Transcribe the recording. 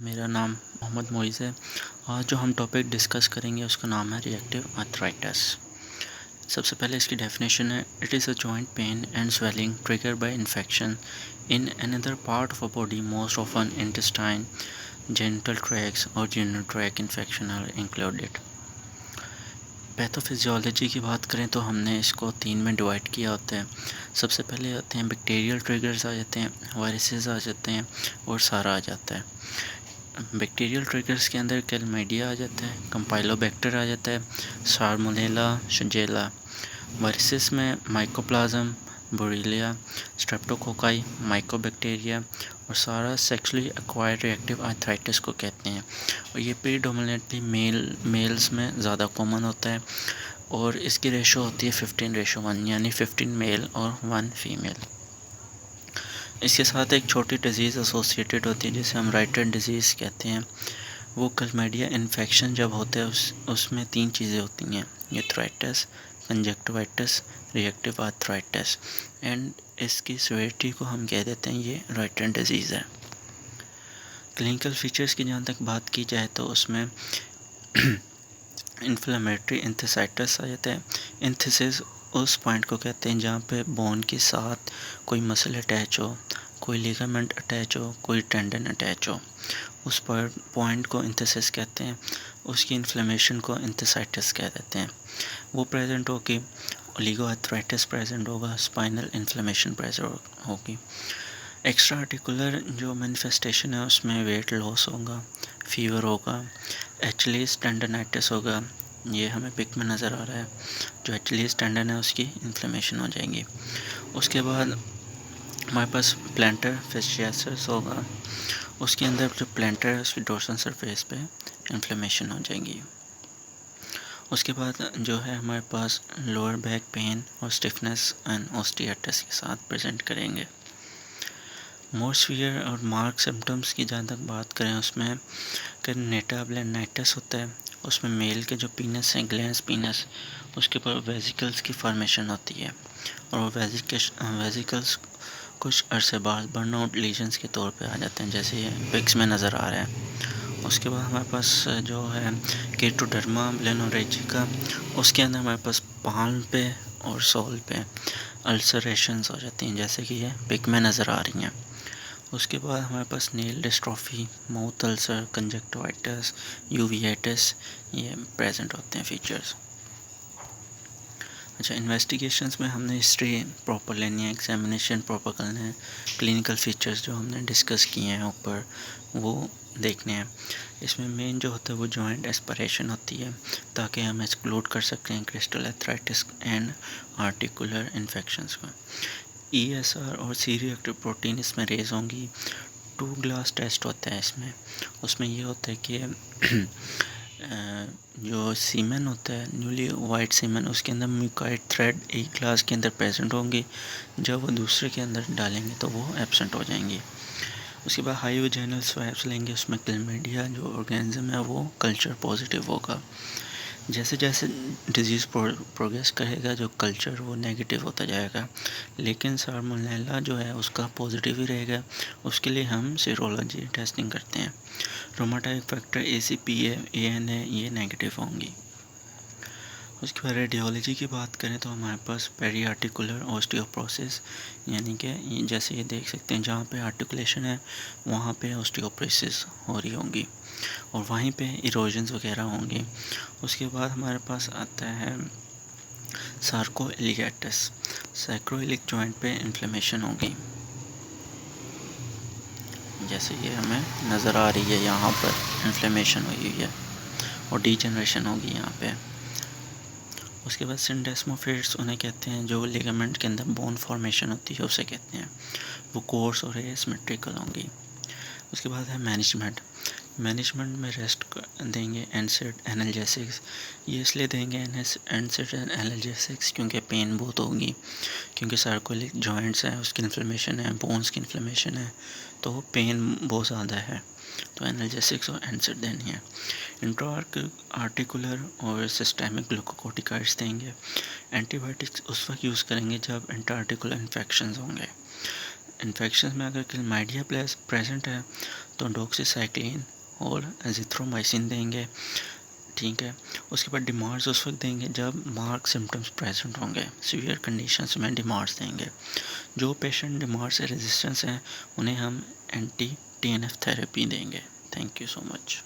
मेरा नाम मोहम्मद मोइज़ है। आज जो हम टॉपिक डिस्कस करेंगे उसका नाम है रिएक्टिव आर्थराइटिस। सबसे पहले इसकी डेफिनेशन है, it is a joint pain and swelling trigger by infection in another part of a body, most often intestine, genital tracts और urinary tract infection are included. Pathophysiology की बात करें तो हमने इसको 3 में डिवाइड किया होता है। सबसे पहले आते हैं बैक्टीरियल ट्रिगर्स आ जाते हैं, वायरसेस आ जाते हैं और सारा आ जाता है। बैक्टीरियल ट्रिगर्स के अंदर क्लैमिडिया आ जाता है, कंपाइलोबैक्टर आ जाता है, साल्मोनेला, शिगेल्ला। वायरसेस में माइकोप्लाज्म, बोरेलिया, स्ट्रेप्टोकोकाई, माइकोबैक्टीरिया और सारा सेक्सुअली एक्वायर्ड रिएक्टिव आर्थराइटिस को कहते हैं। और ये प्रीडोमिनेटली मेल्स में ज़्यादा कॉमन होता है और इसकी रेशो होती है 15:1, यानी 15 मेल और 1 फीमेल। इसके साथ एक छोटी डिजीज़ एसोसिएटेड होती है जिसे हम राइटर डिजीज़ कहते हैं। वो क्लैमिडिया इन्फेक्शन जब होता है उसमें 3 चीज़ें होती हैं, यूथराइटिस, कंजक्टिवाइटिस, रिएक्टिव आर्थराइटिस। एंड इसकी सिवियरिटी को हम कह देते हैं ये राइटर डिजीज़ है। क्लिनिकल फीचर्स की जहाँ तक बात की जाए तो उसमें इन्फ्लेमेटरी इंथेसाइटिस आ जाता है। इंथेसिस उस पॉइंट को कहते हैं जहाँ पे बोन के साथ कोई मसल अटैच हो, कोई लिगामेंट अटैच हो, कोई टेंडन अटैच हो, उस पॉइंट को इंथेसिस कहते हैं। उसकी इन्फ्लेमेशन को इंथेसाइटिस कह देते हैं। वो प्रेजेंट होगी, ओलिगोआर्थराइटिस प्रेजेंट होगा, स्पाइनल इन्फ्लेमेशन प्रेजेंट होगी। एक्स्ट्रा आर्टिकुलर जो मैनिफेस्टेशन है उसमें वेट लॉस होगा, फीवर होगा, एचलीस टेंडनाइटिस होगा। ये हमें पिक में नज़र आ रहा है। जो एचलीस टेंडन है उसकी इन्फ्लेमेशन हो जाएगी। उसके बाद हमारे पास प्लांटर fasciitis होगा। उसके अंदर जो प्लांटर है उसकी डोर्सल सरफेस पे इन्फ्लेमेशन हो जाएगी। उसके बाद जो है हमारे पास लोअर बैक पेन और स्टिफनेस एंड ऑस्टियाटिस के साथ प्रेजेंट करेंगे। मोर सीवियर और मार्क सिम्टम्स की जहाँ तक बात करें उसमें नेटाब्लेनाइटिस होता है। उसमें मेल के जो पीनस हैं, ग्लैंस पीनस, उसके ऊपर वेजिकल्स की फॉर्मेशन होती है और वो वेजिकल्स कुछ अरसे बाद बर्नआउट लीजन्स के तौर पे आ जाते हैं, जैसे ये पिक्स में नज़र आ रहा है। उसके बाद हमारे पास जो है केटोडर्मा ब्लेनोरेजिका, उसके अंदर हमारे पास पाल्म पे और सोल पे अल्सरेशंस हो जाती हैं, जैसे कि ये पिक में नज़र आ रही हैं। उसके बाद हमारे पास nail dystrophy, mouth ulcer, conjunctivitis, uveitis, ये प्रेजेंट होते हैं फीचर्स। अच्छा, इन्वेस्टिगेशंस में हमने हिस्ट्री प्रॉपर लेनी है, एग्जामिनेशन प्रॉपर करना है, क्लिनिकल फीचर्स जो हमने डिस्कस किए हैं ऊपर वो देखने हैं। इसमें मेन जो होता है वो जॉइंट एस्पिरेशन होती है ताकि हम एक्सक्लूड कर सकते हैं crystal arthritis and articular infections को। ESR और सी रिएक्टिव प्रोटीन इसमें रेज होंगी। 2 ग्लास टेस्ट होता है इसमें। उसमें ये होता है कि जो सीमेन होता है, न्यूली वाइट सीमेन, उसके अंदर म्यूकाइड थ्रेड एक ग्लास के अंदर प्रेजेंट होंगी। जब वो दूसरे के अंदर डालेंगे तो वो एब्सेंट हो जाएंगी। उसके बाद हाई वैजाइनल स्वैब्स लेंगे, उसमें क्लैमिडिया जो ऑर्गेनिज्म है वो कल्चर पॉजिटिव होगा। जैसे जैसे डिजीज़ प्रोग्रेस करेगा जो कल्चर वो नेगेटिव होता जाएगा, लेकिन साल्मोनेला जो है उसका पॉजिटिव ही रहेगा। उसके लिए हम सीरोलॉजी टेस्टिंग करते हैं। रोमाटाइड फैक्टर ACPA ANA ये नेगेटिव होंगी। उसके बाद रेडियोलॉजी की बात करें तो हमारे पास पेरी आर्टिकुलर ऑस्टियोप्रोसिस, यानी कि जैसे ये देख सकते हैं जहाँ पे आर्टिकुलेशन है वहाँ पे ऑस्टियोप्रोसिस हो रही होंगी और वहीं पे इरोजन्स वगैरह होंगी। उसके बाद हमारे पास आता है सार्कोइलिगैटिस, सैक्रोइलिक जॉइंट पे इन्फ्लेमेशन होगी, जैसे ये हमें नज़र आ रही है, यहाँ पर इन्फ्लेमेशन हुई है और डीजनरेशन होगी यहाँ पे। उसके बाद सिंडेस्मोफिट्स उन्हें कहते हैं, जो लिगामेंट के अंदर बोन फॉर्मेशन होती है उसे कहते हैं। वो कोर्स और एसिमेट्रिकल होंगी। उसके बाद है मैनेजमेंट में रेस्ट देंगे एनसेड एनाल्जेसिक्स। ये इसलिए देंगे एनसेड एनाल्जेसिक्स क्योंकि पेन बहुत होगी, क्योंकि सार्कोइलिक जॉइंट्स है, उसकी इन्फ्लेमेशन है, बोन्स की इन्फ्लेमेशन है, तो पेन बहुत ज़्यादा है, तो एनाल्जेसिक्स और एनसेड देनी है। इंट्रा आर्टिकुलर और सिस्टेमिक ग्लूकोकोर्टिकॉइड्स देंगे। एंटीबायोटिक्स उस वक्त यूज़ करेंगे जब इंट्रा आर्टिकुलर इन्फेक्शन होंगे। इन्फेक्शन में अगर क्लैमिडिया प्रेजेंट है तो डॉक्सीसाइक्लिन और एजिथ्रोमाइसिन देंगे, ठीक है। उसके बाद डिमार्स उस वक्त देंगे जब मार्क सिम्टम्स प्रेजेंट होंगे, सीवियर कंडीशंस में डिमार्स देंगे। जो पेशेंट डिमार्स से रेजिस्टेंस हैं उन्हें हम एंटी TNF थेरेपी देंगे। Thank you so much.